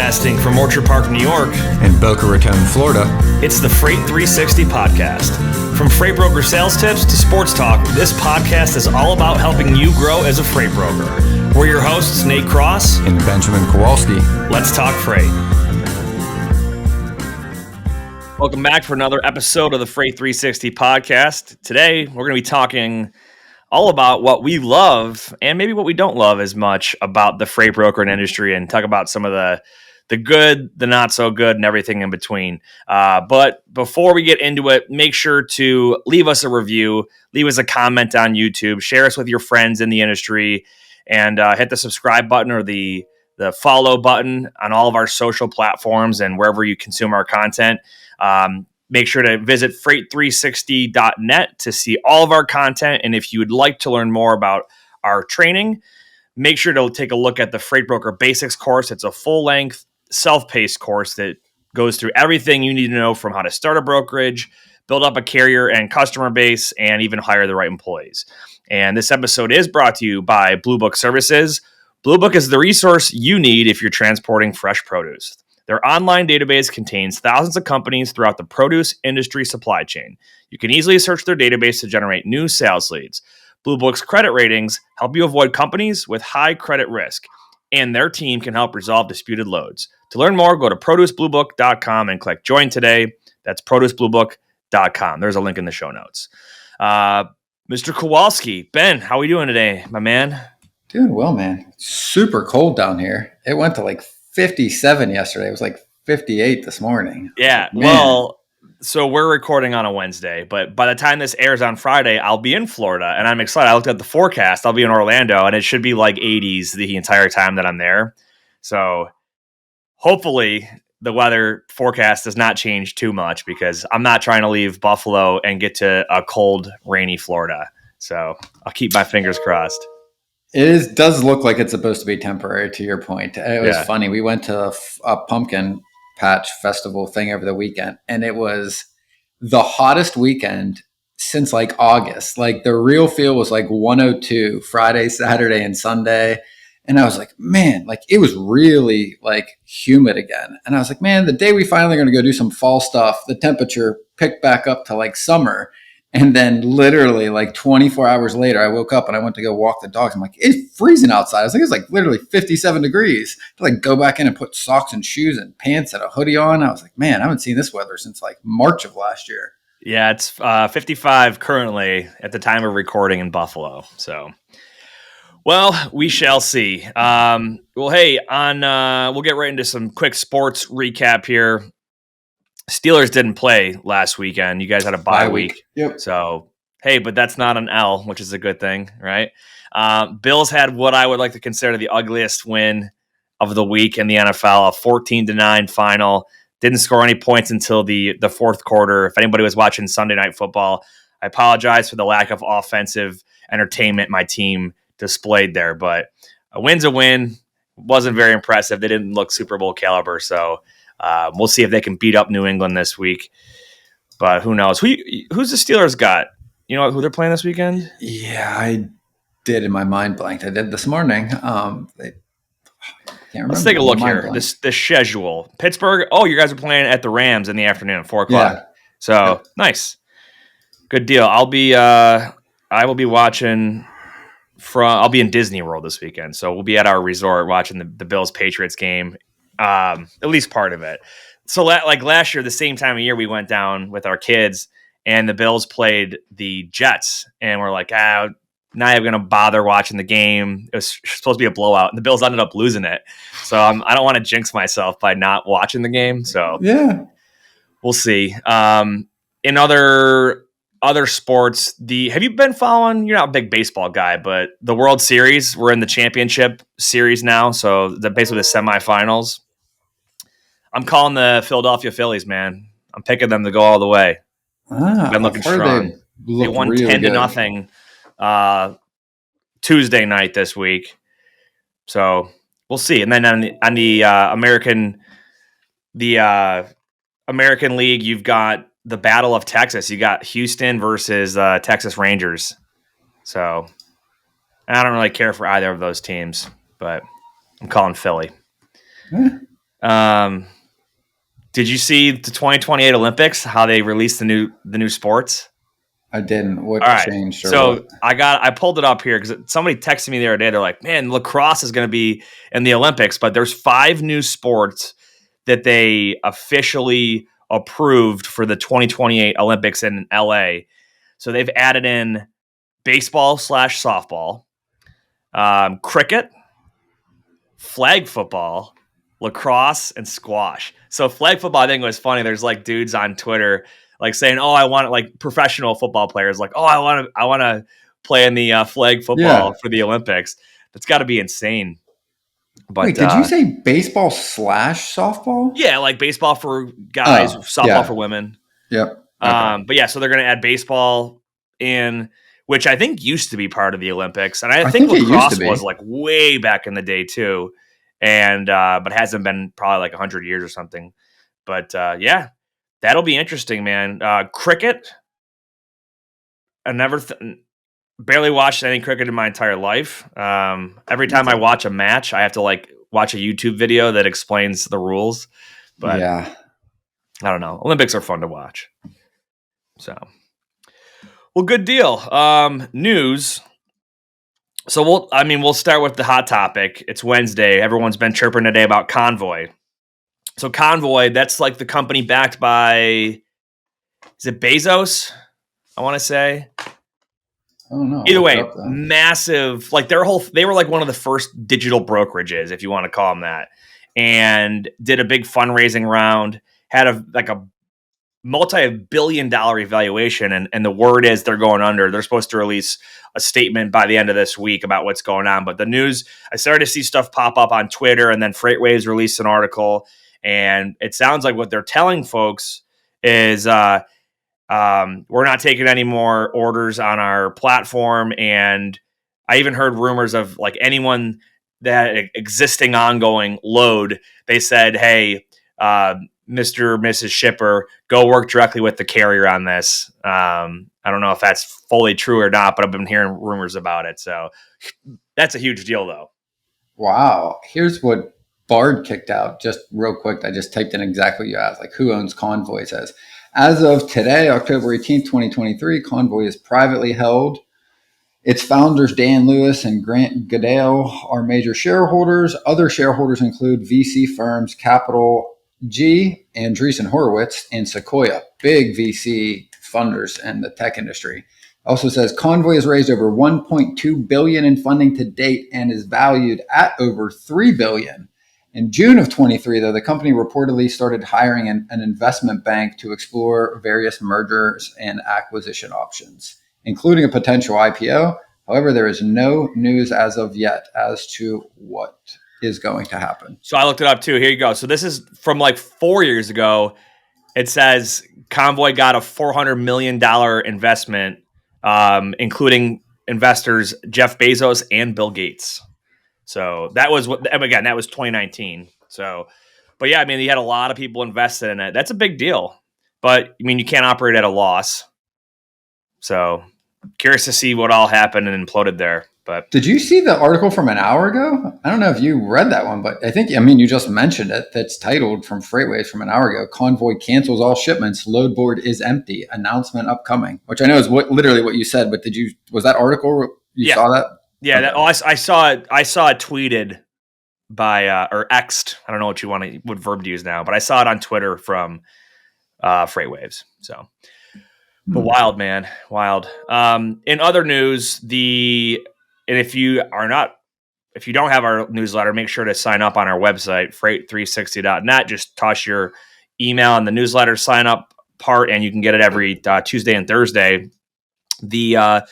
Broadcasting from Orchard Park, New York, and Boca Raton, Florida, it's the Freight 360 podcast. From freight broker sales tips to sports talk, this podcast is all about helping you grow as a freight broker. We're your hosts, Nate Cross and Benjamin Kowalski. Let's talk freight. Welcome back for another episode of the Freight 360 podcast. Today, we're going to be talking all about what we love and maybe what we don't love as much about the freight broker and industry, and talk about some of the good, the not so good, and everything in between. But before we get into it, make sure to leave us a review, leave us a comment on YouTube, share us with your friends in the industry, and hit the subscribe button or the follow button on all of our social platforms and wherever you consume our content. Make sure to visit freight360.net to see all of our content. And if you would like to learn more about our training, make sure to take a look at the Freight Broker Basics course. It's a full-length, self-paced course that goes through everything you need to know, from how to start a brokerage, build up a carrier and customer base, and even hire the right employees. And this episode is brought to you by Blue Book Services. Blue Book is the resource you need if you're transporting fresh produce. Their online database contains thousands of companies throughout the produce industry supply chain. You can easily search their database to generate new sales leads. Blue Book's credit ratings help you avoid companies with high credit risk, and their team can help resolve disputed loads. To learn more, go to producebluebook.com and click Join Today. That's producebluebook.com. There's a link in the show notes. Mr. Kowalski, Ben, how are we doing today, my man? Doing well, man. Super cold down here. It went to like 57 yesterday. It was like 58 this morning. Yeah, well, so we're recording on a Wednesday, but by the time this airs on Friday, I'll be in Florida, and I'm excited. I looked at the forecast. I'll be in Orlando, and it should be like 80s the entire time that I'm there. So hopefully the weather forecast does not change too much, because I'm not trying to leave Buffalo and get to a cold, rainy Florida. So I'll keep my fingers crossed. It does look like it's supposed to be temporary, to your point. It was funny. We went to a pumpkin patch festival thing over the weekend, and it was the hottest weekend since like August. Like the real feel was like 102 Friday, Saturday, and Sunday. And I was like, man, like it was really like humid again. And I was like, man, the day we finally are going to go do some fall stuff, the temperature picked back up to like summer. And then literally like 24 hours later, I woke up and I went to go walk the dogs. I'm like, it's freezing outside. I was like, it's like literally 57 degrees. To like go back in and put socks and shoes and pants and a hoodie on. I was like, man, I haven't seen this weather since like March of last year. Yeah, it's 55 currently at the time of recording in Buffalo. So, well, we shall see. Well, hey, we'll get right into some quick sports recap here. Steelers didn't play last weekend. You guys had a bye week. Yep. So, hey, but that's not an L, which is a good thing, right? Bills had what I would like to consider the ugliest win of the week in the NFL, a 14-9 final. Didn't score any points until the fourth quarter. If anybody was watching Sunday Night Football, I apologize for the lack of offensive entertainment my team displayed there. But a win's a win. Wasn't very impressive. They didn't look Super Bowl caliber, so we'll see if they can beat up New England this week, but who knows? Who's the Steelers got? You know who they're playing this weekend? Yeah, I did in my mind blanked. I did this morning. Can't remember. Let's take a look here. The schedule. Pittsburgh. Oh, you guys are playing at the Rams in the afternoon, 4 o'clock. Yeah. So nice, good deal. I will be watching I'll be in Disney World this weekend, so we'll be at our resort watching the Bills Patriots game. At least part of it. So like last year, the same time of year, we went down with our kids and the Bills played the Jets, and we're like, not even going to bother watching the game. It was supposed to be a blowout, and the Bills ended up losing it. So I don't want to jinx myself by not watching the game. So yeah, we'll see. In other sports, have you been following? You're not a big baseball guy, but the World Series, we're in the championship series now. So basically the semifinals. I'm calling the Philadelphia Phillies, man. I'm picking them to go all the way. Been looking strong. They won 10-0 Tuesday night this week. So we'll see. And then on the American League, you've got the Battle of Texas. You got Houston versus Texas Rangers. So I don't really care for either of those teams, but I'm calling Philly. Did you see the 2028 Olympics? How they released the new sports? I didn't. What All right. changed or So what? I pulled it up here because somebody texted me the other day. They're like, "Man, lacrosse is going to be in the Olympics," but there's 5 new sports that they officially approved for the 2028 Olympics in LA. So they've added in baseball/softball, cricket, flag football, lacrosse, and squash. So flag football, I think was funny. There's like dudes on Twitter like saying, "Oh, I want," like professional football players, like, "Oh, I want to play in the flag football for the Olympics." That's got to be insane. But Wait, did you say baseball/softball? yeah, like baseball for guys, softball for women. Yep. Okay. But yeah, so they're going to add baseball in, which I think used to be part of the Olympics, and I think lacrosse was like way back in the day too, and but hasn't been probably like 100 years or something. But yeah, that'll be interesting, man. Cricket, I never barely watched any cricket in my entire life. Every time I watch a match, I have to like watch a YouTube video that explains the rules. But yeah, I don't know. Olympics are fun to watch. So, well, good deal. News. So we'll start with the hot topic. It's Wednesday. Everyone's been chirping today about Convoy. So Convoy, that's like the company backed by, is it Bezos? I want to say. Oh no. Either way, massive. Like they were like one of the first digital brokerages, if you want to call them that, and did a big fundraising round. Had a multi-billion-dollar evaluation, and the word is they're going under. They're supposed to release a statement by the end of this week about what's going on. But the news, I started to see stuff pop up on Twitter, and then FreightWaves released an article, and it sounds like what they're telling folks is we're not taking any more orders on our platform. And I even heard rumors of like anyone that existing ongoing load, they said, hey, Mr. or Mrs. Shipper, go work directly with the carrier on this. I don't know if that's fully true or not, but I've been hearing rumors about it. So that's a huge deal, though. Wow. Here's what Bard kicked out just real quick. I just typed in exactly what you asked, like who owns Convoy. It says, as of today, October 18th, 2023, Convoy is privately held. Its founders, Dan Lewis and Grant Goodale, are major shareholders. Other shareholders include VC firms Capital G, Andreessen Horowitz, and Sequoia, big VC funders in the tech industry. Also says Convoy has raised over $1.2 billion in funding to date and is valued at over $3 billion. In June of 23, though, the company reportedly started hiring an investment bank to explore various mergers and acquisition options, including a potential IPO. However, there is no news as of yet as to what is going to happen. So I looked it up too. Here you go. So this is from like 4 years ago. It says Convoy got a $400 million investment, including investors Jeff Bezos and Bill Gates. So that was that was 2019. So, but yeah, I mean, he had a lot of people invested in it. That's a big deal. But I mean, you can't operate at a loss. So curious to see what all happened and imploded there. But did you see the article from an hour ago? I don't know if you read that one, but you just mentioned it. That's titled from FreightWaves from an hour ago. Convoy cancels all shipments. Load board is empty. Announcement upcoming. Which I know is literally what you said. But was that article? You saw that? Yeah. Okay. I saw it. I saw it tweeted by or X'd. I don't know what verb to use now, but I saw it on Twitter from FreightWaves. So. But wild, man, wild. In other news, if you don't have our newsletter, make sure to sign up on our website, freight360.net. Just toss your email in the newsletter sign up part, and you can get it every Tuesday and Thursday. The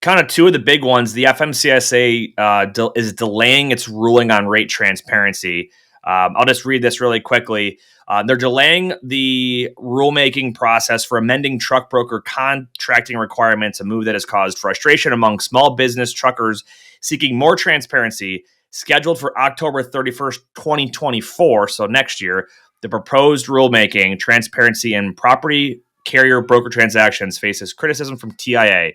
kind of two of the big ones, the FMCSA is delaying its ruling on rate transparency. I'll just read this really quickly. They're delaying the rulemaking process for amending truck broker contracting requirements, a move that has caused frustration among small business truckers seeking more transparency. Scheduled for October 31st, 2024, so next year, the proposed rulemaking, transparency in property carrier broker transactions, faces criticism from TIA.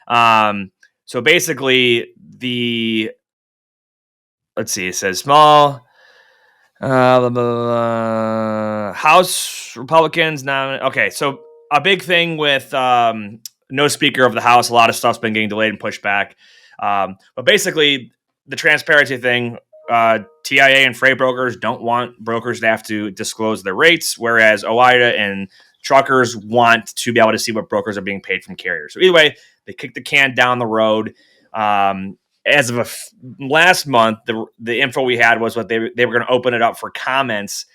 So basically, it says small. House Republicans now. Okay, so a big thing with no Speaker of the House. A lot of stuff's been getting delayed and pushed back. But basically, the transparency thing. TIA and freight brokers don't want brokers to have to disclose their rates, whereas OOIDA and truckers want to be able to see what brokers are being paid from carriers. So either way, they kick the can down the road. As of last month, the info we had was what they were going to open it up for comments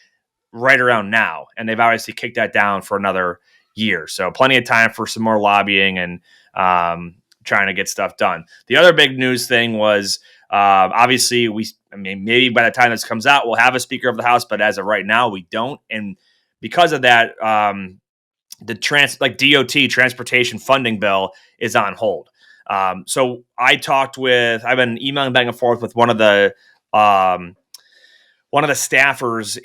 right around now, and they've obviously kicked that down for another year. So plenty of time for some more lobbying and trying to get stuff done. The other big news thing was obviously maybe by the time this comes out, we'll have a Speaker of the House, but as of right now, we don't. And because of that, the DOT transportation funding bill is on hold. So I've been emailing back and forth with one of the staffers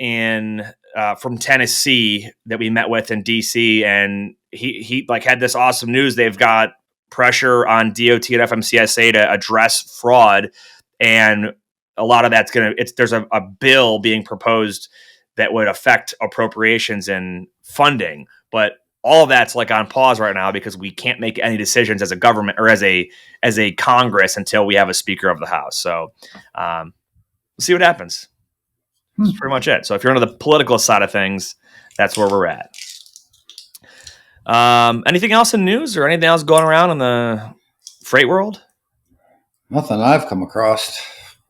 from Tennessee that we met with in DC, and he had this awesome news. They've got pressure on DOT and FMCSA to address fraud, and a lot of that's there's a bill being proposed that would affect appropriations and funding, but all of that's on pause right now because we can't make any decisions as a government or as a Congress until we have a Speaker of the House. So we'll see what happens. That's pretty much it. So if you're into the political side of things, that's where we're at. Anything else in news or anything else going around in the freight world? Nothing I've come across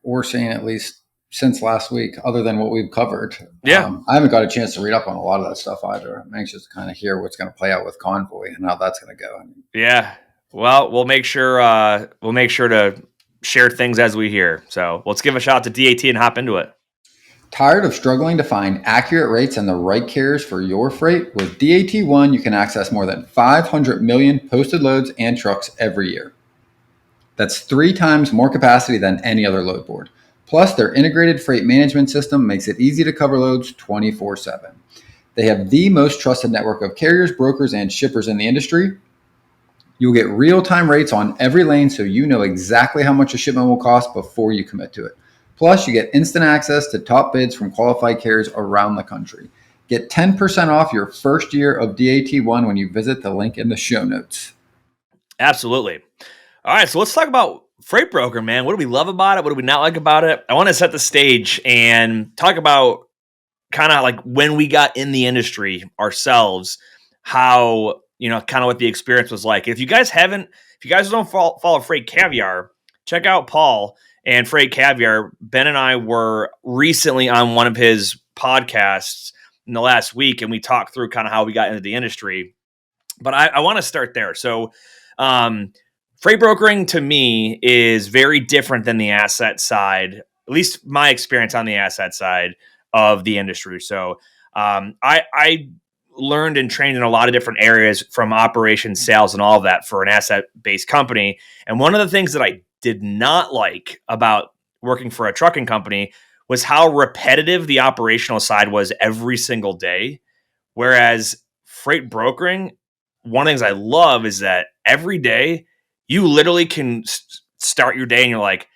or seen, at least since last week, other than what we've covered. Yeah. I haven't got a chance to read up on a lot of that stuff either. I'm anxious to kind of hear what's going to play out with Convoy and how that's going to go. Yeah. Well, we'll make sure to share things as we hear. So let's give a shout out to DAT and hop into it. Tired of struggling to find accurate rates and the right carriers for your freight? With DAT1, you can access more than 500 million posted loads and trucks every year. That's 3 times more capacity than any other load board. Plus, their integrated freight management system makes it easy to cover loads 24/7. They have the most trusted network of carriers, brokers, and shippers in the industry. You'll get real-time rates on every lane so you know exactly how much a shipment will cost before you commit to it. Plus, you get instant access to top bids from qualified carriers around the country. Get 10% off your first year of DAT1 when you visit the link in the show notes. Absolutely. All right, so let's talk about Freight Broker, man. What do we love about it? What do we not like about it? I want to set the stage and talk about kind of when we got in the industry ourselves, how, kind of what the experience was like. If you guys don't follow Freight Caviar, check out Paul and Freight Caviar. Ben and I were recently on one of his podcasts in the last week, and we talked through kind of how we got into the industry. But I want to start there. So, freight brokering to me is very different than the asset side, at least my experience on the asset side of the industry. So I learned and trained in a lot of different areas, from operations, sales, and all of that for an asset-based company. And one of the things that I did not like about working for a trucking company was how repetitive the operational side was every single day. Whereas freight brokering, one of the things I love is that every day you literally can start your day and you're like,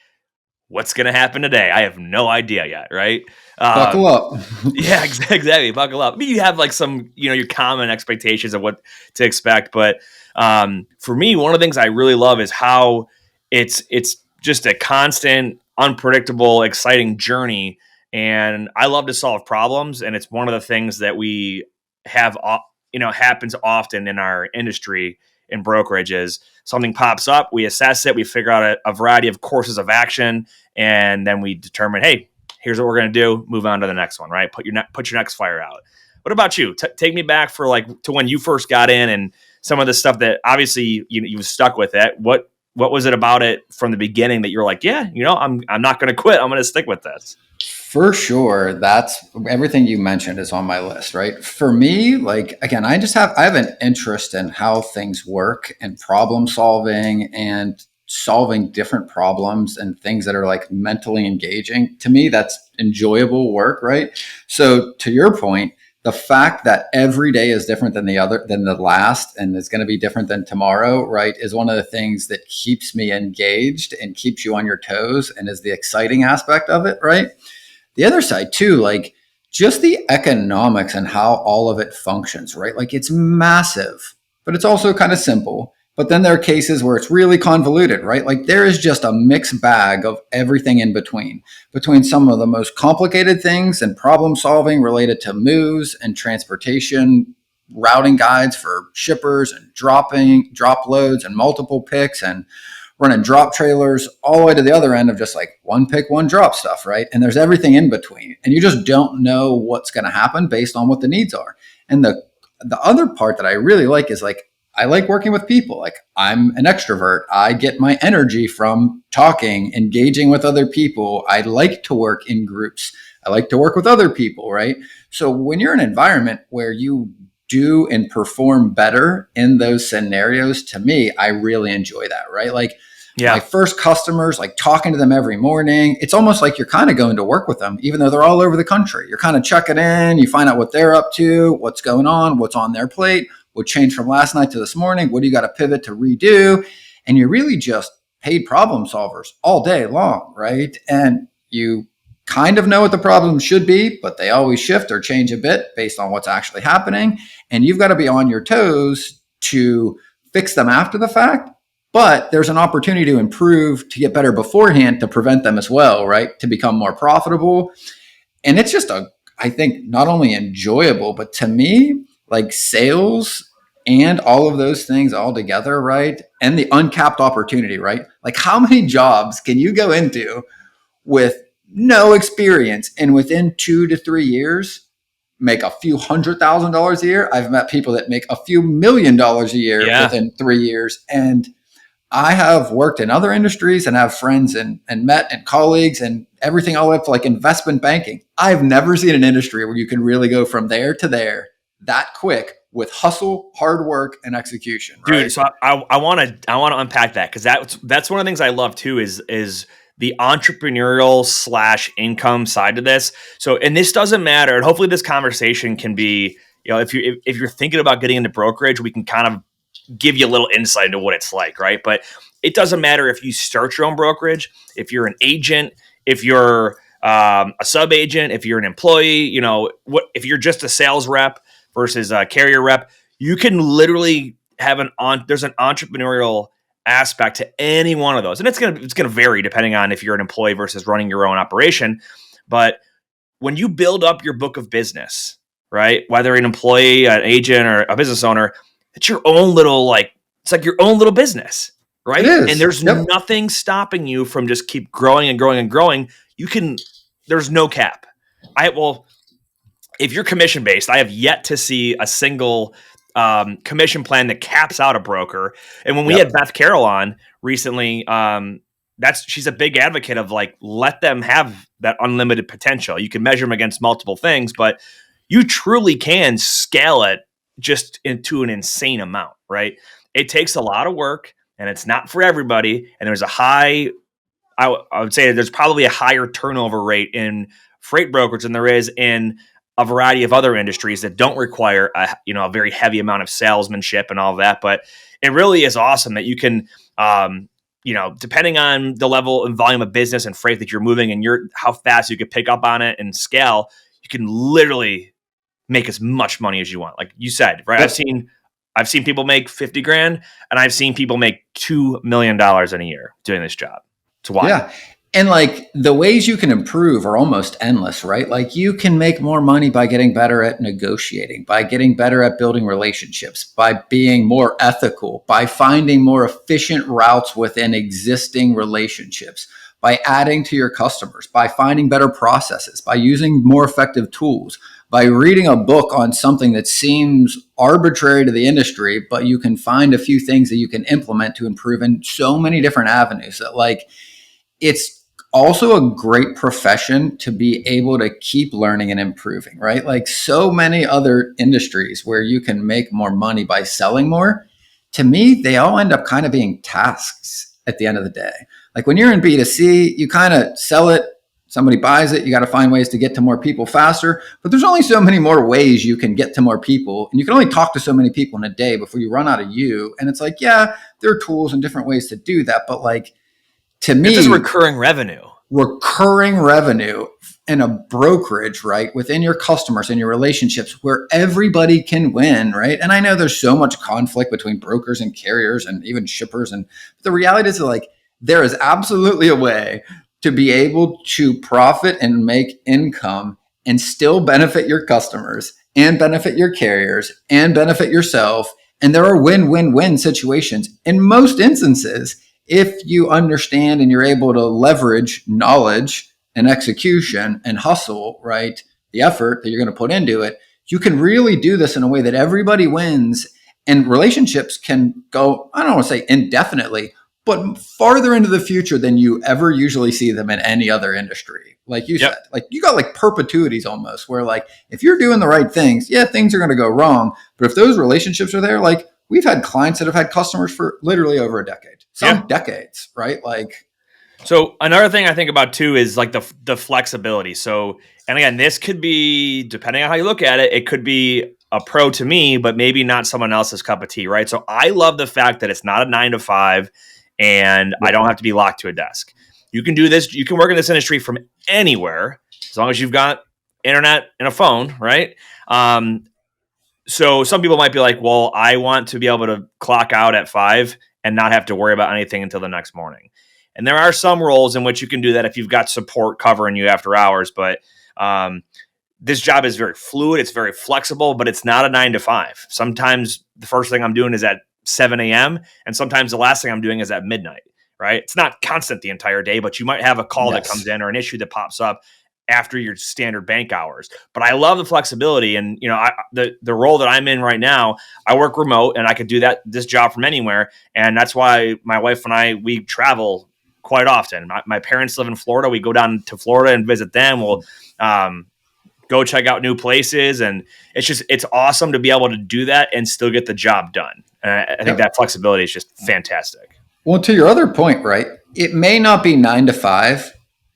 what's going to happen today? I have no idea yet. Right. Buckle up. Yeah, exactly. Buckle up. I mean, you have some, your common expectations of what to expect. But for me, one of the things I really love is how it's just a constant, unpredictable, exciting journey. And I love to solve problems. And it's one of the things that we have, happens often in our industry in brokerages. Something pops up, we assess it, we figure out a variety of courses of action, and then we determine, hey, here's what we're going to do. Move on to the next one, right? Put your next fire out. What about you? Take me back to when you first got in and some of the stuff that obviously you stuck with it. What was it about it from the beginning that you're like, yeah, I'm not going to quit. I'm going to stick with this. For sure. That's everything you mentioned is on my list, right? For me, again, I have an interest in how things work and problem solving and solving different problems and things that are mentally engaging. To me, that's enjoyable work, right? So to your point, the fact that every day is different than the last, and it's going to be different than tomorrow, right, is one of the things that keeps me engaged and keeps you on your toes and is the exciting aspect of it, right? the other side too, like just the economics and how all of it functions, right? Like it's massive, but it's also kind of simple. But then there are cases where it's really convoluted, right? Like there is just a mixed bag of everything in between some of the most complicated things and problem solving related to moves and transportation, routing guides for shippers and drop loads and multiple picks and running drop trailers, all the way to the other end of just like one pick, one drop stuff, right? And there's everything in between. And you just don't know what's going to happen based on what the needs are. And the other part that I really like is like, I like working with people. Like I'm an extrovert. I get my energy from talking, engaging with other people. I like to work in groups. I like to work with other people, right? So when you're in an environment where you do and perform better in those scenarios, to me, I really enjoy that, right? Like my first customers, like talking to them every morning, it's almost like you're kind of going to work with them, even though they're all over the country. You're kind of checking in, you find out what they're up to, what's going on, what's on their plate, what changed from last night to this morning, what do you got to pivot to redo? And you're really just paid problem solvers all day long, right? And you kind of know what the problem should be, but they always shift or change a bit based on what's actually happening. And you've got to be on your toes to fix them after the fact. But there's an opportunity to improve, to get better beforehand, to prevent them as well, right? To become more profitable. And it's just I think not only enjoyable, but to me, like sales and all of those things all together, right? And the uncapped opportunity, right? Like how many jobs can you go into with no experience and within 2 to 3 years make a few $100,000 a year? I've met people that make a few $1 million a year within 3 years. And I have worked in other industries and have friends and met and colleagues and everything all the way up to like investment banking. I've never seen an industry where you can really go from there to there that quick with hustle, hard work, and execution. Right? Dude, so I want to unpack that because that's one of the things I love too is the entrepreneurial / income side of this. So, and this doesn't matter. And hopefully this conversation can be, if you're thinking about getting into brokerage, we can kind of give you a little insight into what it's like, right? But it doesn't matter if you start your own brokerage, if you're an agent, if you're a sub agent, if you're an employee, if you're just a sales rep versus a carrier rep, you can literally have there's an entrepreneurial aspect to any one of those. And it's gonna vary depending on if you're an employee versus running your own operation. But when you build up your book of business, right, whether an employee, an agent, or a business owner, it's your own little, it's like your own little business, right? It is. And there's nothing stopping you from just keep growing and growing and growing. There's no cap. If you're commission based, I have yet to see a single commission plan that caps out a broker. And when we had Beth Carroll on recently, she's a big advocate of let them have that unlimited potential. You can measure them against multiple things, but you truly can scale it just into an insane amount, right? It takes a lot of work and it's not for everybody. And there's I would say there's probably a higher turnover rate in freight brokerage than there is in a variety of other industries that don't require a very heavy amount of salesmanship and all of that. But it really is awesome that you can, depending on the level and volume of business and freight that you're moving and how fast you could pick up on it and scale, you can literally make as much money as you want. Like you said, right? I've seen people make 50 grand and I've seen people make $2 million in a year doing this job. It's wild. Yeah. And the ways you can improve are almost endless, right? Like you can make more money by getting better at negotiating, by getting better at building relationships, by being more ethical, by finding more efficient routes within existing relationships, by adding to your customers, by finding better processes, by using more effective tools, by reading a book on something that seems arbitrary to the industry, but you can find a few things that you can implement to improve in so many different avenues that it's also a great profession to be able to keep learning and improving, right? Like so many other industries where you can make more money by selling more, to me, they all end up kind of being tasks at the end of the day. Like when you're in B2C, you kind of sell it, somebody buys it, you got to find ways to get to more people faster, but there's only so many more ways you can get to more people. And you can only talk to so many people in a day before you run out of you. And it's there are tools and different ways to do that. But to me, this is recurring revenue. recurring revenue in a brokerage, right, within your customers and your relationships where everybody can win, right? And I know there's so much conflict between brokers and carriers and even shippers. And the reality is like, there is absolutely a way to be able to profit and make income and still benefit your customers and benefit your carriers and benefit yourself. And there are win-win-win situations in most instances if you understand and you're able to leverage knowledge and execution and hustle, right? The effort that you're going to put into it, you can really do this in a way that everybody wins, and relationships can go, I don't want to say indefinitely, but farther into the future than you ever usually see them in any other industry. Like you said, like you got like perpetuities almost, where like if you're doing the right things, yeah, things are going to go wrong. But if those relationships are there, like we've had clients that have had customers for literally over a decade, some decades, right? Like, so another thing I think about too is like the flexibility. So, and again, this could be, depending on how you look at it, it could be a pro to me, but maybe not someone else's cup of tea, right? So I love the fact that it's not a 9 to 5 and I don't have to be locked to a desk. You can do this. You can work in this industry from anywhere as long as you've got internet and a phone, right? So some people might be like, well, I want to be able to clock out at 5 and not have to worry about anything until the next morning. And there are some roles in which you can do that if you've got support covering you after hours. But this job is very fluid. It's very flexible, but it's not a 9 to 5. Sometimes the first thing I'm doing is at 7 a.m. And sometimes the last thing I'm doing is at midnight, right? It's not constant the entire day, but you might have a call that comes in or an issue that pops up after your standard bank hours. But I love the flexibility. And, you know, the role that I'm in right now, I work remote and I could do this job from anywhere. And that's why my wife and we travel quite often. My parents live in Florida. We go down to Florida and visit them. We'll go check out new places. And it's awesome to be able to do that and still get the job done. I think that flexibility is just fantastic. Well, to your other point, right? It may not be 9 to 5,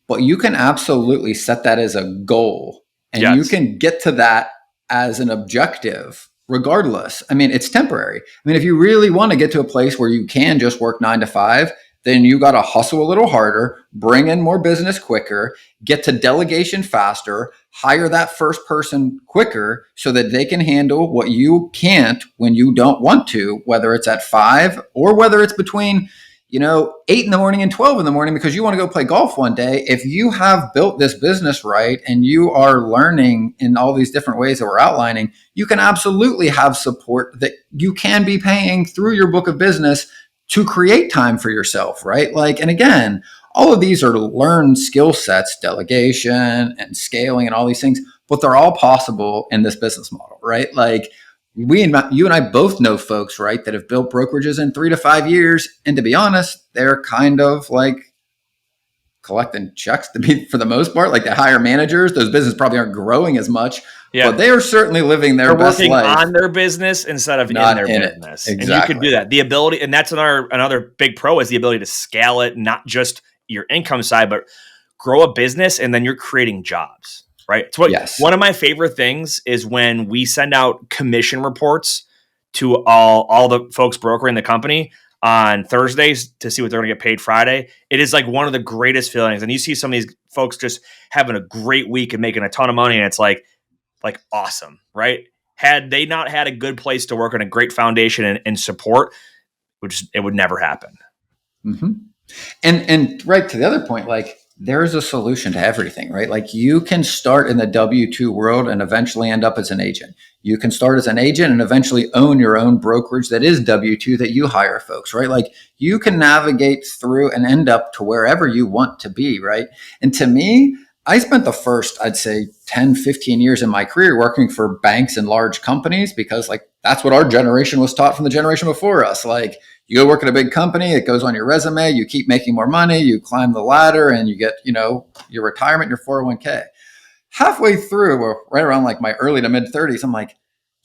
but you can absolutely set that as a goal and you can get to that as an objective regardless. I mean, it's temporary. I mean, if you really want to get to a place where you can just work 9 to 5, then you got to hustle a little harder, bring in more business quicker, get to delegation faster, hire that first person quicker so that they can handle what you can't when you don't want to, whether it's at 5 or whether it's between, 8 in the morning and 12 in the morning because you want to go play golf one day. If you have built this business right and you are learning in all these different ways that we're outlining, you can absolutely have support that you can be paying through your book of business to create time for yourself, right? Like, and again, all of these are learned skill sets, delegation and scaling and all these things, but they're all possible in this business model, right? Like you and I both know folks, right, that have built brokerages in 3 to 5 years. And to be honest, they're kind of like collecting checks for the most part. Like they hire managers. Those businesses probably aren't growing as much, but they are certainly living their best life. They're working on their business instead of in their business. Exactly. And you could do that. The ability, and that's another big pro is the ability to scale it, not just your income side, but grow a business and then you're creating jobs, right? It's one of my favorite things is when we send out commission reports to all the folks brokering the company on Thursdays to see what they're going to get paid Friday. It is like one of the greatest feelings. And you see some of these folks just having a great week and making a ton of money. And it's like awesome, right? Had they not had a good place to work and a great foundation and support, it would never happen. Mm-hmm. And right to the other point, like there's a solution to everything, right? Like you can start in the W-2 world and eventually end up as an agent. You can start as an agent and eventually own your own brokerage that is W-2 that you hire folks, right? Like you can navigate through and end up to wherever you want to be, right? And to me, I spent the first, I'd say 10, 15 years in my career working for banks and large companies because like that's what our generation was taught from the generation before us. Like you go work at a big company, it goes on your resume, you keep making more money, you climb the ladder and you get, your retirement, your 401k. Halfway through, or right around like my early to mid 30s, I'm like,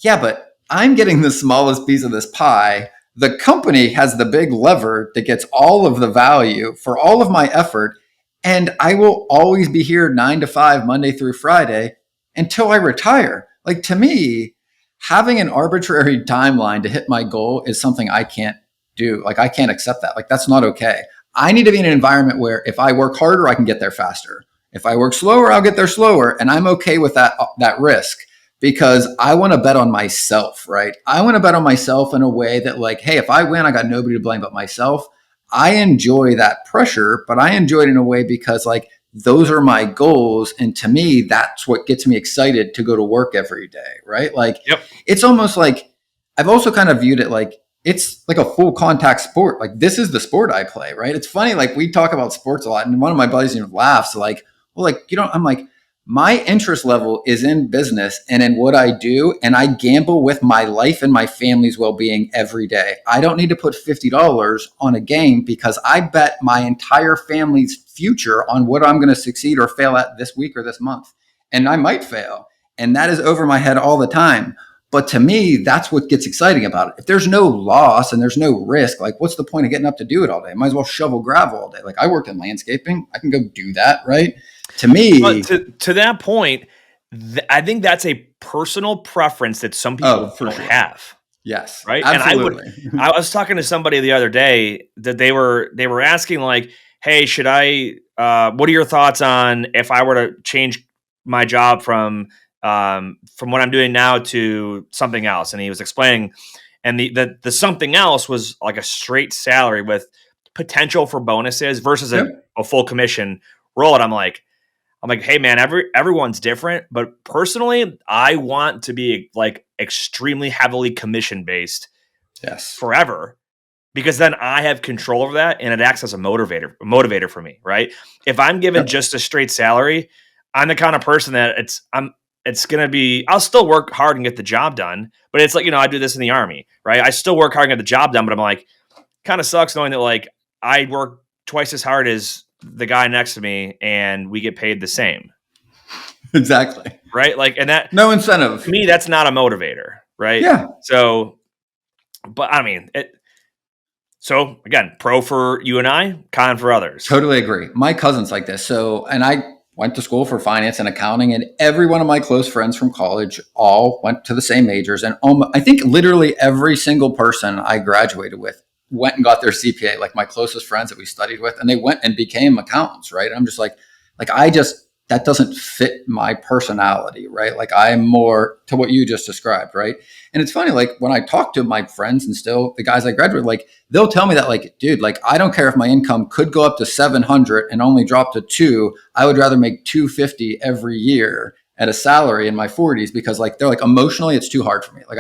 yeah, but I'm getting the smallest piece of this pie. The company has the big lever that gets all of the value for all of my effort. And I will always be here 9 to 5, Monday through Friday until I retire. Like to me, having an arbitrary timeline to hit my goal is something I can't do. Like I can't accept that. Like that's not okay. I need to be in an environment where if I work harder, I can get there faster. If I work slower, I'll get there slower. And I'm okay with that risk because I want to bet on myself, right? I want to bet on myself in a way that like, hey, if I win, I got nobody to blame but myself. I enjoy that pressure, but I enjoy it in a way because like those are my goals. And to me, that's what gets me excited to go to work every day, right? Like, It's almost like I've also kind of viewed it like it's like a full contact sport. Like this is the sport I play, right? It's funny. Like we talk about sports a lot and one of my buddies even laughs like, well, like, I'm like, my interest level is in business and in what I do. And I gamble with my life and my family's well-being every day. I don't need to put $50 on a game because I bet my entire family's future on what I'm going to succeed or fail at this week or this month. And I might fail. And that is over my head all the time. But to me, that's what gets exciting about it. If there's no loss and there's no risk, like what's the point of getting up to do it all day? I might as well shovel gravel all day. Like I worked in landscaping. I can go do that, right? To me, but to that point, I think that's a personal preference that some people don't have. Yes, right. Absolutely. And I was talking to somebody the other day that they were asking like, "Hey, should I? What are your thoughts on if I were to change my job from what I'm doing now to something else?" And he was explaining, and the something else was like a straight salary with potential for bonuses versus a full commission role. And I'm like, hey man, everyone's different, but personally, I want to be like extremely heavily commission based, forever, because then I have control over that, and it acts as a motivator for me, right? If I'm given just a straight salary, I'm the kind of person that it's gonna be. I'll still work hard and get the job done, but it's like I do this in the Army, right? I still work hard and get the job done, but I'm like, kind of sucks knowing that like I work twice as hard as the guy next to me and we get paid the same. Exactly. Right. Like, and that no incentive to me, that's not a motivator. Right. Yeah. So, but I mean, so again, pro for you and I, con for others. Totally agree. My cousin's like this. So, and I went to school for finance and accounting, and every one of my close friends from college all went to the same majors. And I think literally every single person I graduated with went and got their CPA, like my closest friends that we studied with, and they went and became accountants, right? I'm just like that doesn't fit my personality, right? Like I'm more to what you just described, right? And it's funny, like when I talk to my friends and still the guys I graduated, like they'll tell me that like, dude, like I don't care if my income could go up to 700 and only drop to 2, I would rather make 250 every year at a salary in my 40s because like, they're like emotionally, it's too hard for me. Like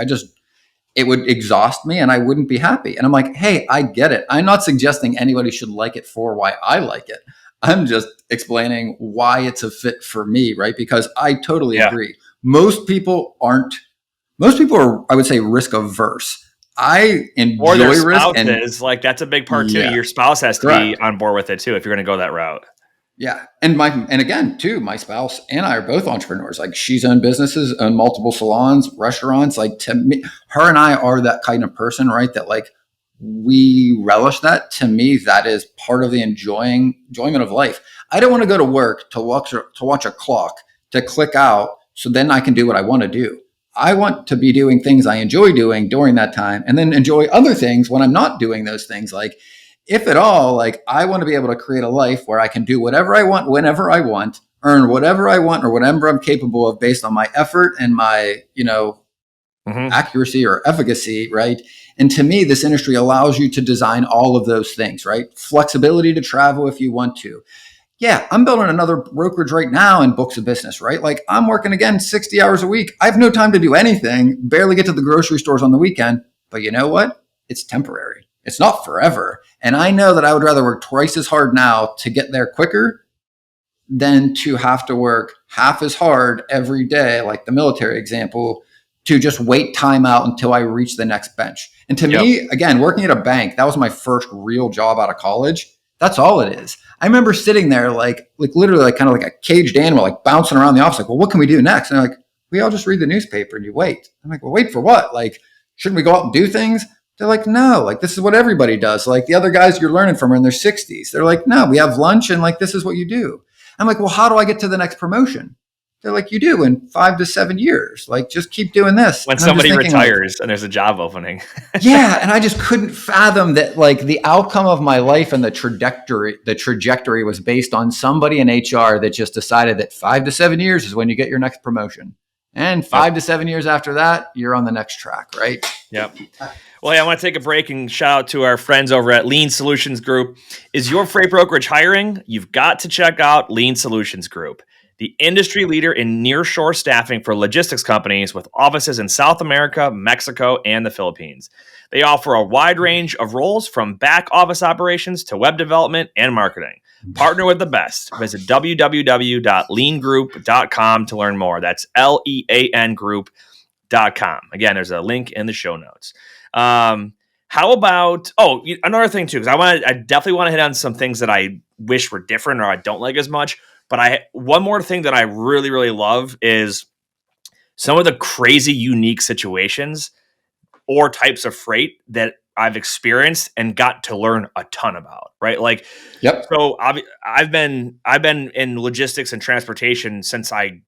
it would exhaust me and I wouldn't be happy. And I'm like, hey, I get it. I'm not suggesting anybody should like it for why I like it. I'm just explaining why it's a fit for me, right? Because I totally agree. Most people are, I would say, risk averse. I enjoy risk. And like that's a big part too. Your spouse has to be on board with it too if you're going to go that route. Yeah. And again, too, my spouse and I are both entrepreneurs. Like she's owned businesses, owned multiple salons, restaurants. Like to me, her and I are that kind of person, right? That like we relish that. To me, that is part of the enjoyment of life. I don't want to go to work to watch a clock, to click out so then I can do what I want to do. I want to be doing things I enjoy doing during that time and then enjoy other things when I'm not doing those things. Like, if at all, like I want to be able to create a life where I can do whatever I want, whenever I want, earn whatever I want or whatever I'm capable of based on my effort and my, accuracy or efficacy, right? And to me, this industry allows you to design all of those things, right? Flexibility to travel if you want to. Yeah, I'm building another brokerage right now in books of business, right? Like I'm working again 60 hours a week. I have no time to do anything, barely get to the grocery stores on the weekend. But you know what? It's temporary. It's not forever. And I know that I would rather work twice as hard now to get there quicker than to have to work half as hard every day, like the military example, to just wait time out until I reach the next bench. And to me, again, working at a bank, that was my first real job out of college. That's all it is. I remember sitting there like literally like kind of like a caged animal, like bouncing around the office, like, well, what can we do next? And they're like, we all just read the newspaper and you wait. I'm like, well, wait for what? Like, shouldn't we go out and do things? They're like, no, like this is what everybody does. Like the other guys you're learning from are in their 60s. They're like, no, we have lunch and like this is what you do. I'm like, well, how do I get to the next promotion? They're like, you do in 5 to 7 years. Like, just keep doing this. When somebody retires and there's a job opening. Yeah. And I just couldn't fathom that, like, the outcome of my life and the trajectory was based on somebody in HR that just decided that 5 to 7 years is when you get your next promotion. And 5 to 7 years after that, you're on the next track, right? Yep. Well, hey, I want to take a break and shout out to our friends over at Lean Solutions Group. Is your freight brokerage hiring? You've got to check out Lean Solutions Group, the industry leader in nearshore staffing for logistics companies with offices in South America, Mexico, and the Philippines. They offer a wide range of roles from back office operations to web development and marketing. Partner with the best. Visit www.leangroup.com to learn more. That's LEAN group.com. Again, there's a link in the show notes. How about, another thing too, because I definitely want to hit on some things that I wish were different or I don't like as much. But one more thing that I really, really love is some of the crazy, unique situations or types of freight that I've experienced and got to learn a ton about, right? Like, yep. So I've been in logistics and transportation since I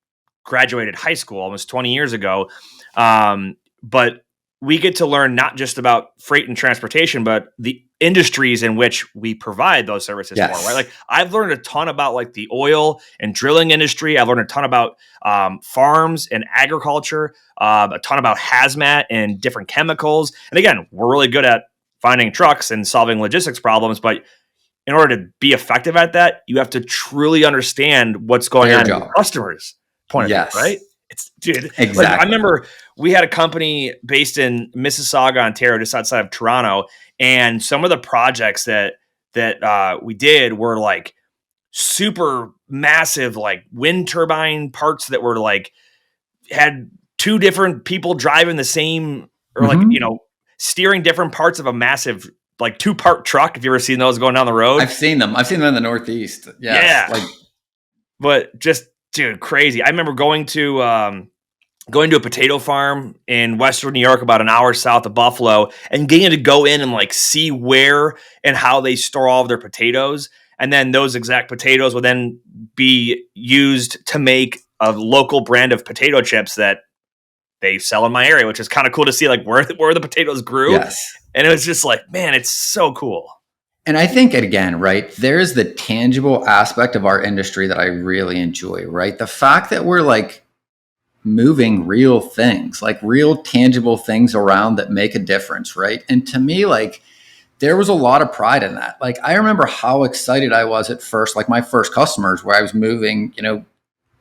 graduated high school almost 20 years ago. But we get to learn not just about freight and transportation, but the industries in which we provide those services for, right? Like, I've learned a ton about like the oil and drilling industry. I've learned a ton about farms and agriculture, a ton about hazmat and different chemicals. And again, we're really good at finding trucks and solving logistics problems, but in order to be effective at that, you have to truly understand what's going on in the customer's point of view, right? Exactly. Like, I remember we had a company based in Mississauga, Ontario, just outside of Toronto, and some of the projects that we did were like super massive, like wind turbine parts that were like had two different people driving the same, or like steering different parts of a massive like 2-part truck. If you ever seen those going down the road, I've seen them in the Northeast. Yes. Yeah, but just. Dude, crazy. I remember going to a potato farm in Western New York, about an hour south of Buffalo, and getting to go in and like see where and how they store all of their potatoes. And then those exact potatoes would then be used to make a local brand of potato chips that they sell in my area, which is kind of cool to see like where the potatoes grew. Yes. And it was just like, man, it's so cool. And I think, again, right, there's the tangible aspect of our industry that I really enjoy, right? The fact that we're like moving real things, like real tangible things around that make a difference, right? And to me, like, there was a lot of pride in that. Like, I remember how excited I was at first, like my first customers where I was moving,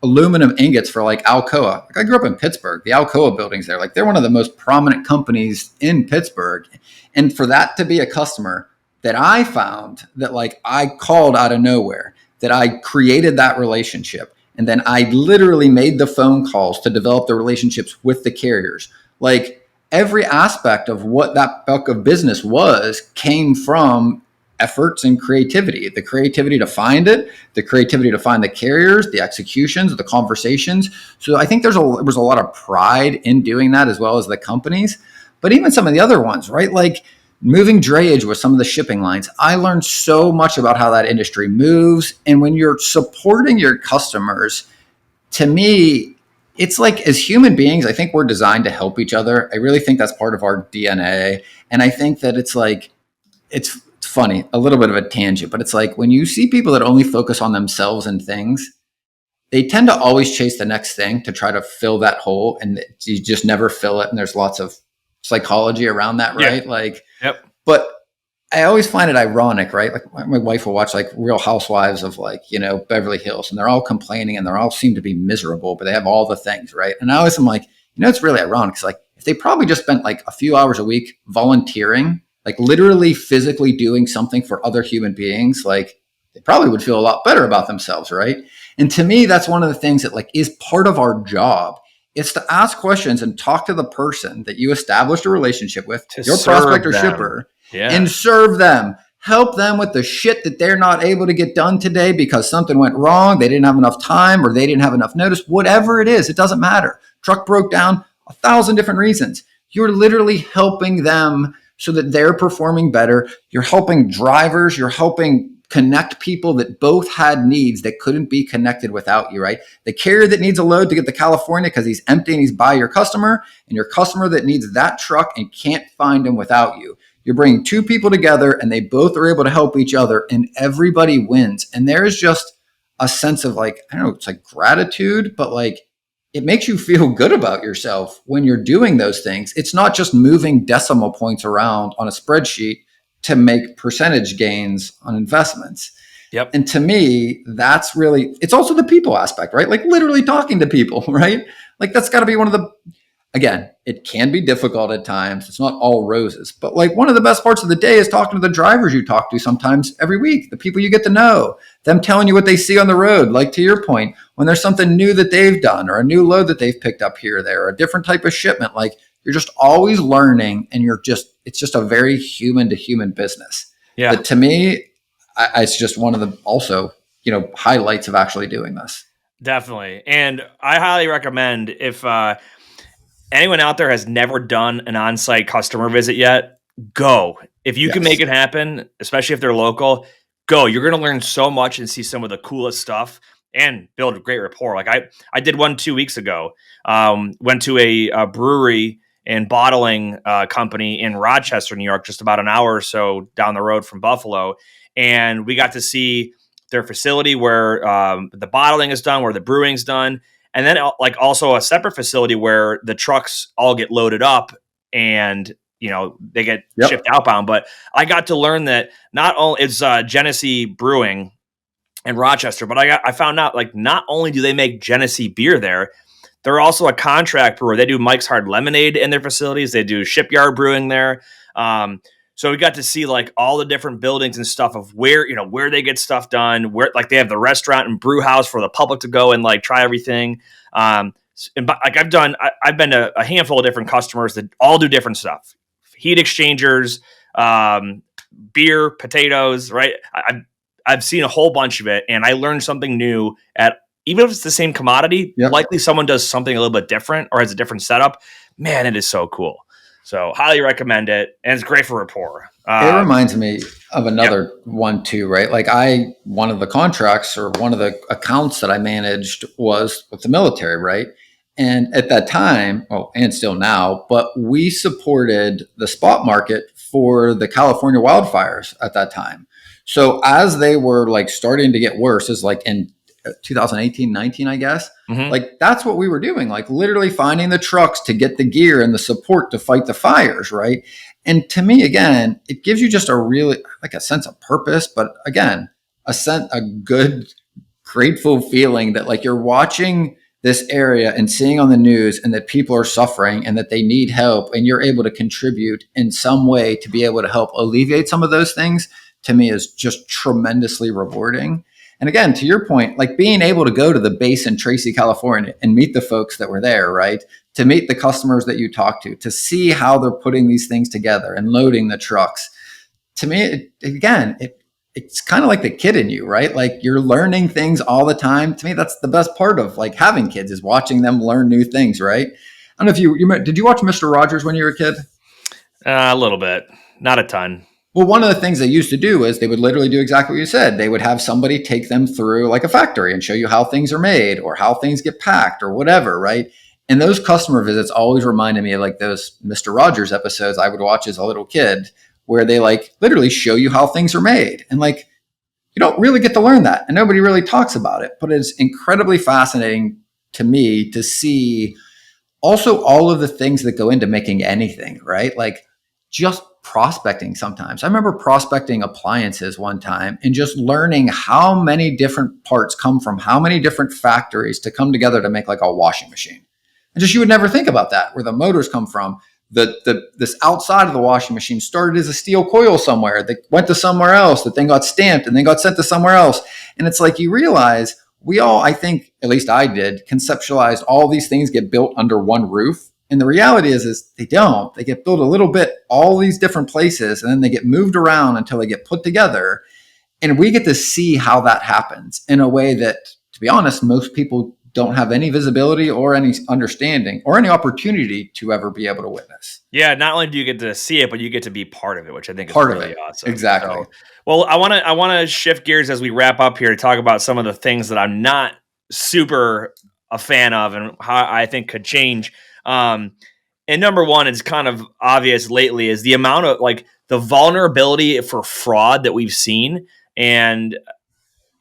aluminum ingots for like Alcoa. Like, I grew up in Pittsburgh, the Alcoa buildings there, like they're one of the most prominent companies in Pittsburgh. And for that to be a customer that I found that like I called out of nowhere, that I created that relationship. And then I literally made the phone calls to develop the relationships with the carriers. Like, every aspect of what that book of business was came from efforts and creativity, the creativity to find it, the creativity to find the carriers, the executions, the conversations. So I think there was a lot of pride in doing that, as well as the companies, but even some of the other ones, right? Like, moving drayage with some of the shipping lines. I learned so much about how that industry moves. And when you're supporting your customers, to me, it's like, as human beings, I think we're designed to help each other. I really think that's part of our DNA. And I think that it's like, it's funny, a little bit of a tangent, but it's like when you see people that only focus on themselves and things, they tend to always chase the next thing to try to fill that hole, and you just never fill it. And there's lots of psychology around that, right? Yeah. Like, yep. But I always find it ironic, right? Like, my wife will watch like Real Housewives of like, Beverly Hills, and they're all complaining and they all seem to be miserable, but they have all the things, right? And I always am like, it's really ironic. It's like, if they probably just spent like a few hours a week volunteering, like literally physically doing something for other human beings, like they probably would feel a lot better about themselves, right? And to me, that's one of the things that like is part of our job. It's to ask questions and talk to the person that you established a relationship with, your prospect or shipper, and serve them. Help them with the shit that they're not able to get done today because something went wrong, they didn't have enough time, or they didn't have enough notice. Whatever it is, it doesn't matter. Truck broke down, 1,000 different reasons. You're literally helping them so that they're performing better. You're helping drivers. You're helping connect people that both had needs that couldn't be connected without you, right? The carrier that needs a load to get to California because he's empty and he's by your customer, and your customer that needs that truck and can't find him without you. You're bringing two people together and they both are able to help each other and everybody wins. And there is just a sense of like, I don't know, it's like gratitude, but like it makes you feel good about yourself when you're doing those things. It's not just moving decimal points around on a spreadsheet to make percentage gains on investments. Yep. And to me, that's really, it's also the people aspect, right? Like literally talking to people, right? Like that's got to be one of the, again, it can be difficult at times. It's not all roses, but like one of the best parts of the day is talking to the drivers you talk to sometimes every week, the people you get to know, them telling you what they see on the road. Like to your point, when there's something new that they've done or a new load that they've picked up here or there, or a different type of shipment, like you're just always learning and it's just a very human to human business. Yeah. But to me, it's just one of the also, highlights of actually doing this. Definitely. And I highly recommend if anyone out there has never done an on-site customer visit yet, go. If you can make it happen, especially if they're local, go. You're going to learn so much and see some of the coolest stuff and build a great rapport. Like I did one 2 weeks ago, went to a brewery and bottling company in Rochester, New York, just about an hour or so down the road from Buffalo. And we got to see their facility where the bottling is done, where the brewing's done. And then like also a separate facility where the trucks all get loaded up and, they get shipped outbound. But I got to learn that not only it's Genesee Brewing in Rochester, but I found out like not only do they make Genesee beer there, they're also a contract brewer. They do Mike's Hard Lemonade in their facilities. They do Shipyard Brewing there. So we got to see like all the different buildings and stuff of where they get stuff done, where like they have the restaurant and brew house for the public to go and like try everything. And like I've been to a handful of different customers that all do different stuff, heat exchangers, beer, potatoes, right? I've seen a whole bunch of it and I learned something new even if it's the same commodity, likely someone does something a little bit different or has a different setup. Man, it is so cool. So highly recommend it. And it's great for rapport. It reminds me of another one too, right? Like one of the contracts or one of the accounts that I managed was with the military, right? And at that time, and still now, but we supported the spot market for the California wildfires at that time. So as they were like starting to get worse, is like in 2018, 19, I guess. Mm-hmm. Like that's what we were doing, like literally finding the trucks to get the gear and the support to fight the fires. Right. And to me, again, it gives you just a really like a sense of purpose, but again, a good, grateful feeling that like you're watching this area and seeing on the news and that people are suffering and that they need help and you're able to contribute in some way to be able to help alleviate some of those things, to me is just tremendously rewarding. And again, to your point, like being able to go to the base in Tracy, California and meet the folks that were there, right? To meet the customers that you talk to see how they're putting these things together and loading the trucks. To me, it's kind of like the kid in you, right? Like you're learning things all the time. To me, that's the best part of like having kids is watching them learn new things, right? I don't know if did you watch Mr. Rogers when you were a kid? A little bit, not a ton. Well, one of the things they used to do is they would literally do exactly what you said. They would have somebody take them through like a factory and show you how things are made or how things get packed or whatever, right? And those customer visits always reminded me of like those Mr. Rogers episodes I would watch as a little kid where they like literally show you how things are made. And like, you don't really get to learn that and nobody really talks about it, but it's incredibly fascinating to me to see also all of the things that go into making anything, right? Like just prospecting sometimes. I remember prospecting appliances one time and just learning how many different parts come from how many different factories to come together to make like a washing machine. And just you would never think about that, where the motors come from. This outside of the washing machine started as a steel coil somewhere that went to somewhere else, that then got stamped and then got sent to somewhere else. And it's like you realize we all, I think, at least I did, conceptualized all these things get built under one roof. And the reality is they don't. They get built a little bit, all these different places, and then they get moved around until they get put together. And we get to see how that happens in a way that, to be honest, most people don't have any visibility or any understanding or any opportunity to ever be able to witness. Yeah, not only do you get to see it, but you get to be part of it, which I think is really awesome. Exactly. So, well, I want to shift gears as we wrap up here to talk about some of the things that I'm not super a fan of and how I think could change. And number one, it's kind of obvious lately, is the amount of like the vulnerability for fraud that we've seen. And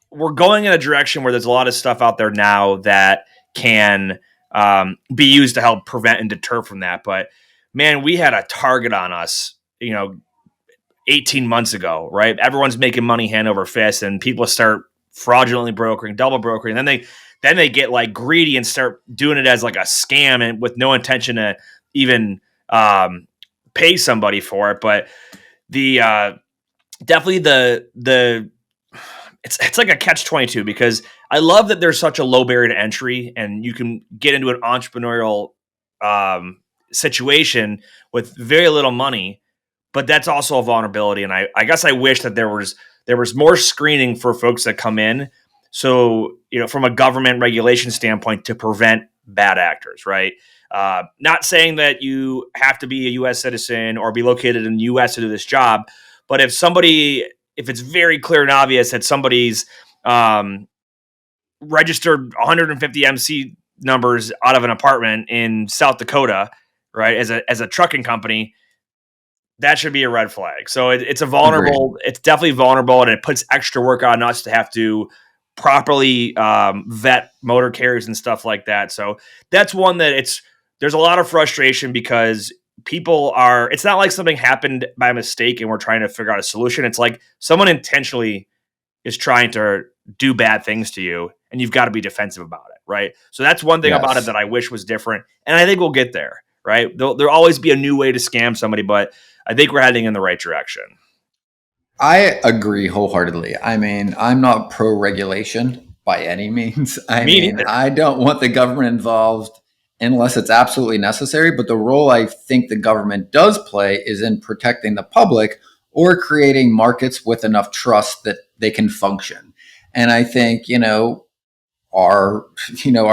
we're going in a direction where there's a lot of stuff out there now that can be used to help prevent and deter from that. But man, we had a target on us, 18 months ago, right? Everyone's making money hand over fist, and people start fraudulently brokering, double brokering. And then they get like greedy and start doing it as like a scam and with no intention to even pay somebody for it. But the definitely the it's like a catch-22, because I love that there's such a low barrier to entry and you can get into an entrepreneurial situation with very little money, but that's also a vulnerability. And I guess I wish that there was more screening for folks that come in. So, from a government regulation standpoint, to prevent bad actors, right? Not saying that you have to be a U.S. citizen or be located in the U.S. to do this job, but if it's very clear and obvious that somebody's registered 150 MC numbers out of an apartment in South Dakota, right, as a trucking company, that should be a red flag. So it's a vulnerable. Agreed. It's definitely vulnerable, and it puts extra work on us to have to properly vet motor carriers and stuff like that. So that's one that there's a lot of frustration because it's not like something happened by mistake and we're trying to figure out a solution. It's like someone intentionally is trying to do bad things to you and you've got to be defensive about it. Right. So that's one thing about it that I wish was different. And I think we'll get there. Right. There'll always be a new way to scam somebody, but I think we're heading in the right direction. I agree wholeheartedly. I mean, I'm not pro-regulation by any means. I don't want the government involved unless it's absolutely necessary. But the role I think the government does play is in protecting the public or creating markets with enough trust that they can function. And I think, our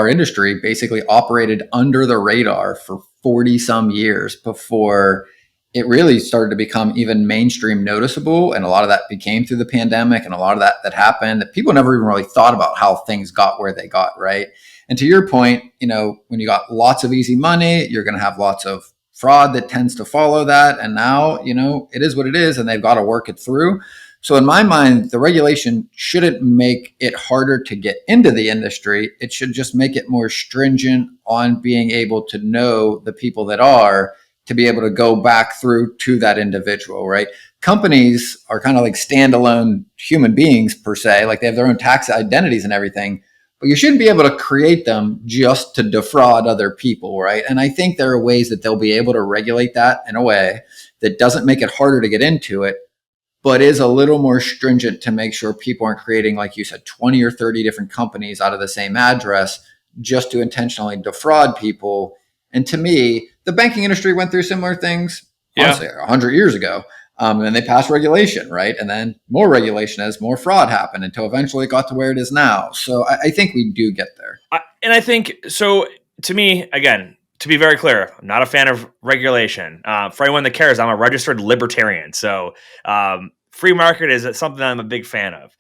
industry basically operated under the radar for 40 some years before it really started to become even mainstream noticeable. And a lot of that became through the pandemic, and a lot of that happened that people never even really thought about how things got where they got, right? And to your point, when you got lots of easy money, you're going to have lots of fraud that tends to follow that. And now, it is what it is, and they've got to work it through. So in my mind, the regulation shouldn't make it harder to get into the industry. It should just make it more stringent on being able to know the people that are, to be able to go back through to that individual, right? Companies are kind of like standalone human beings per se, like they have their own tax identities and everything, but you shouldn't be able to create them just to defraud other people, right? And I think there are ways that they'll be able to regulate that in a way that doesn't make it harder to get into it, but is a little more stringent to make sure people aren't creating, like you said, 20 or 30 different companies out of the same address just to intentionally defraud people. And to me, the banking industry went through similar things, honestly, 100 years ago. And they passed regulation, right? And then more regulation as more fraud happened until eventually it got to where it is now. So I think we do get there. And I think, so to me, again, to be very clear, I'm not a fan of regulation. For anyone that cares, I'm a registered libertarian. So free market is something that I'm a big fan of.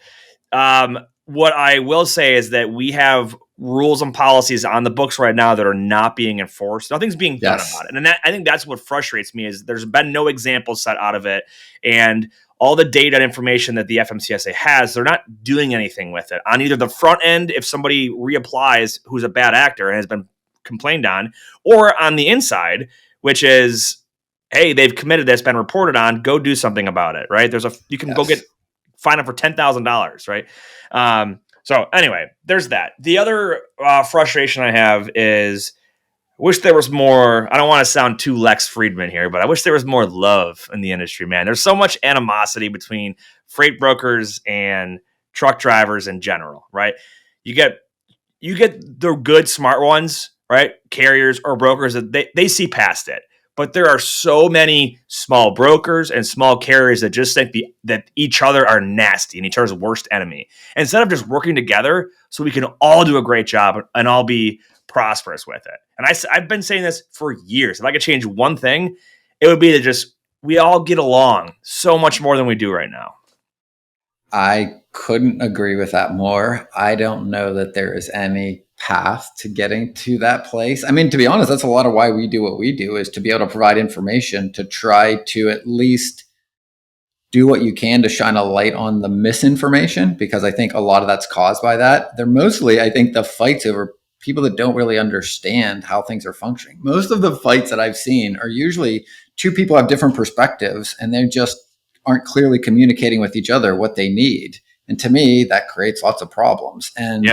What I will say is that we have rules and policies on the books right now that are not being enforced. Nothing's being done about it. And I think that's what frustrates me, is there's been no examples set out of it. And all the data and information that the FMCSA has, they're not doing anything with it. On either the front end, if somebody reapplies who's a bad actor and has been complained on, or on the inside, which is, hey, they've committed this, been reported on, go do something about it, right? You can go fine them for $10,000, right? So anyway, there's that. The other frustration I have is, I wish there was more. I don't want to sound too Lex Friedman here, but I wish there was more love in the industry, man. There's so much animosity between freight brokers and truck drivers in general, right? You get the good, smart ones, right? Carriers or brokers, that they see past it. But there are so many small brokers and small carriers that just think that each other are nasty and each other's worst enemy. Instead of just working together so we can all do a great job and all be prosperous with it. And I've been saying this for years. If I could change one thing, it would be to just we all get along so much more than we do right now. I couldn't agree with that more. I don't know that there is any path to getting to that place. I mean, to be honest, that's a lot of why we do what we do, is to be able to provide information to try to at least do what you can to shine a light on the misinformation, because I think a lot of that's caused by that. They're mostly, I think, the fights over people that don't really understand how things are functioning. Most of the fights that I've seen are usually two people have different perspectives and they just aren't clearly communicating with each other what they need. And to me, that creates lots of problems. And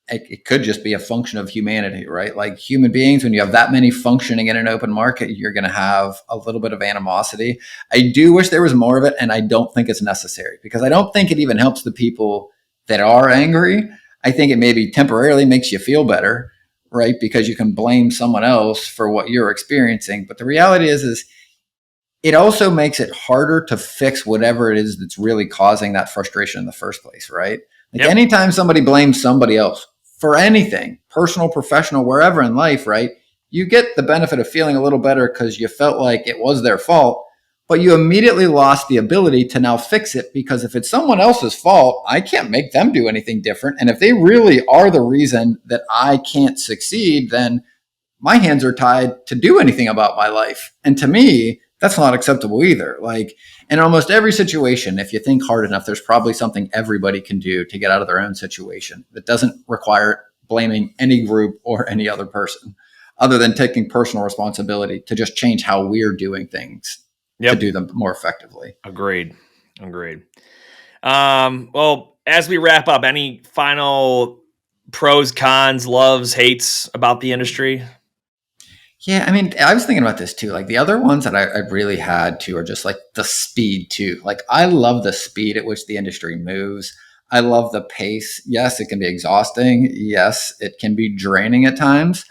it could just be a function of humanity, right? Like human beings, when you have that many functioning in an open market, you're going to have a little bit of animosity. I do wish there was more of it, and I don't think it's necessary, because I don't think it even helps the people that are angry. I think it maybe temporarily makes you feel better, right? Because you can blame someone else for what you're experiencing. But the reality is it also makes it harder to fix whatever it is that's really causing that frustration in the first place, right? Like anytime somebody blames somebody else for anything, personal, professional, wherever in life, right? You get the benefit of feeling a little better because you felt like it was their fault, but you immediately lost the ability to now fix it, because if it's someone else's fault, I can't make them do anything different. And if they really are the reason that I can't succeed, then my hands are tied to do anything about my life. And to me, that's not acceptable either. Like in almost every situation, if you think hard enough, there's probably something everybody can do to get out of their own situation that doesn't require blaming any group or any other person, other than taking personal responsibility to just change how we're doing things to do them more effectively. Agreed. Well, as we wrap up, any final pros, cons, loves, hates about the industry? Yeah, I mean, I was thinking about this too. Like the other ones that I really had to are just like the speed too. Like I love the speed at which the industry moves. I love the pace. Yes, it can be exhausting. Yes, it can be draining at times.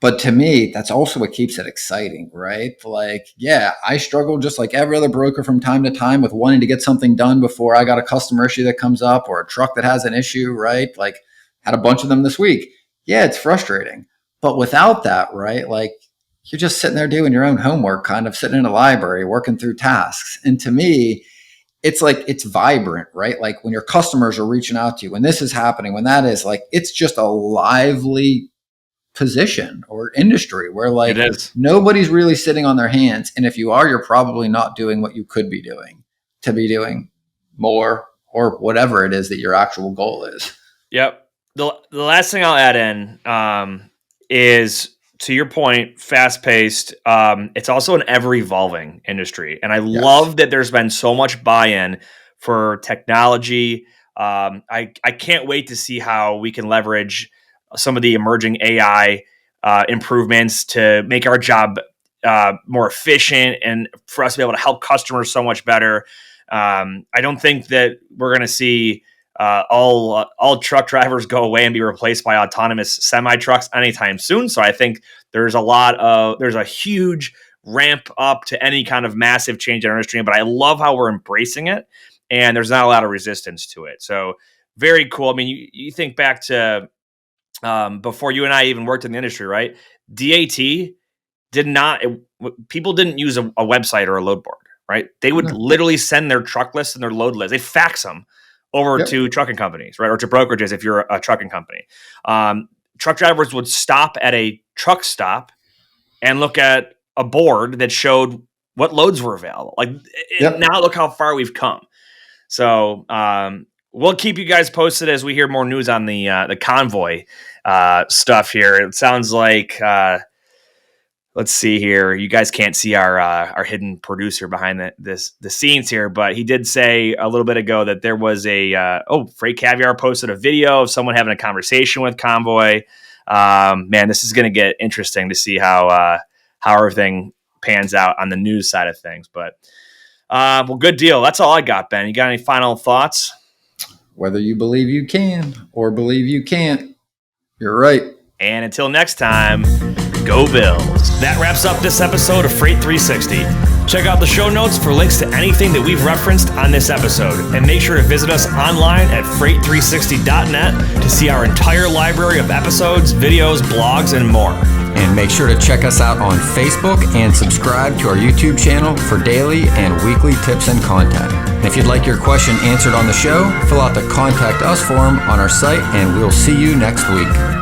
But to me, that's also what keeps it exciting, right? Like, yeah, I struggle just like every other broker from time to time with wanting to get something done before I got a customer issue that comes up or a truck that has an issue, right? Like had a bunch of them this week. Yeah, it's frustrating. But without that, right? Like you're just sitting there doing your own homework, kind of sitting in a library, working through tasks. And to me, it's like, it's vibrant, right? Like when your customers are reaching out to you, when this is happening, when that is, like, it's just a lively position or industry where like nobody's really sitting on their hands. And if you are, you're probably not doing what you could be doing to be doing more or whatever it is that your actual goal is. Yep. The last thing I'll add in is, to your point, fast-paced. It's also an ever-evolving industry. And I love that there's been so much buy-in for technology. I can't wait to see how we can leverage some of the emerging AI improvements to make our job more efficient and for us to be able to help customers so much better. I don't think that we're going to see all truck drivers go away and be replaced by autonomous semi trucks anytime soon. So I think there's a huge ramp up to any kind of massive change in our industry, but I love how we're embracing it and there's not a lot of resistance to it. So very cool. I mean, you think back to before you and I even worked in the industry, right? DAT people didn't use a website or a load board, right? They would literally send their truck lists and their load lists. They fax them over to trucking companies, right? Or to brokerages if you're a trucking company. Truck drivers would stop at a truck stop and look at a board that showed what loads were available. Now look how far we've come. So we'll keep you guys posted as we hear more news on the Convoy stuff here. It sounds like let's see here. You guys can't see our hidden producer behind the scenes here, but he did say a little bit ago that there was Freight Caviar posted a video of someone having a conversation with Convoy. Man, this is going to get interesting to see how everything pans out on the news side of things. But well, good deal. That's all I got, Ben. You got any final thoughts? Whether you believe you can or believe you can't, you're right. And until next time, Go Bills. That wraps up this episode of Freight 360. Check out the show notes for links to anything that we've referenced on this episode. And make sure to visit us online at freight360.net to see our entire library of episodes, videos, blogs, and more. And make sure to check us out on Facebook and subscribe to our YouTube channel for daily and weekly tips and content. And if you'd like your question answered on the show, fill out the Contact Us form on our site, and we'll see you next week.